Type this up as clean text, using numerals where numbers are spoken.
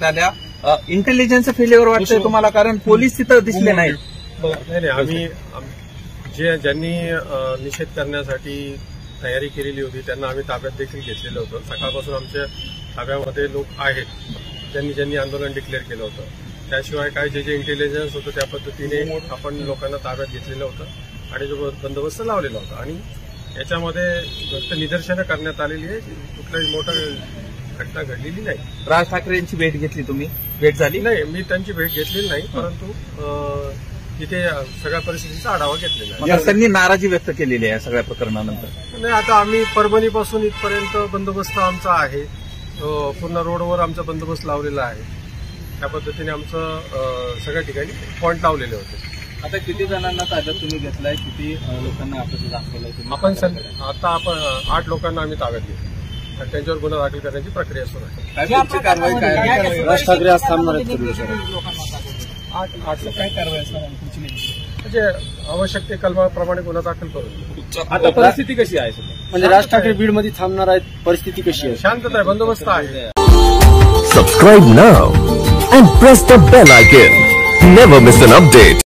करण्यात आल्या. Intelligence failure वाटतंय तुम्हाला, कारण पोलीस तिथं दिसले नाहीत? नाही, आम्ही ज्यांनी निषेध करण्यासाठी तयारी केलेली होती त्यांना आम्ही ताब्यात देखील घेतलेलं होतं. सकाळपासून आमच्या ताब्यामध्ये लोक आहेत ज्यांनी आंदोलन डिक्लेअर केलं होतं. त्याशिवाय काय जे इंटेलिजन्स होतं त्या पद्धतीने आपण लोकांना ताब्यात घेतलेलं होतं आणि जो बंदोबस्त लावलेला होता. आणि याच्यामध्ये फक्त निदर्शनं करण्यात आलेली आहे, कुठलाही मोठा घटना घडलेली नाही. राज ठाकरे यांची भेट घेतली तुम्ही? भेट झाली? नाही, मी त्यांची भेट घेतलेली नाही, परंतु तिथे सगळ्या परिस्थितीचा आढावा घेतलेला आहे. त्यांनी नाराजी व्यक्त केलेली आहे सगळ्या प्रकरणानंतर. नाही, आता आम्ही परभणीपासून इथपर्यंत बंदोबस्त आमचा आहे, पूर्ण रोडवर आमचा बंदोबस्त लावलेला आहे. त्या पद्धतीने आमचं सगळ्या ठिकाणी पॉईंट लावलेले होते. आता किती जणांना ताब्यात तुम्ही घेतलाय, किती लोकांना आपण दाखवलंय? आपण 8 लोकांना आम्ही ताब्यात घेतलो आणि त्यांच्यावर गुन्हा दाखल करण्याची प्रक्रिया सुरू आहे. कारवाई काय? राज ठाकरे आज थांबणार आहेत? 8 काय कारवाई असणार म्हणजे आवश्यक ते कलमाप्रमाणे गुन्हा दाखल करू. आता परिस्थिती कशी आहे? म्हणजे राज ठाकरे बीडमध्ये थांबणार आहेत, परिस्थिती कशी आहे? शांतता आहे, बंदोबस्त आहे. Subscribe now and press the bell icon. Never miss an update.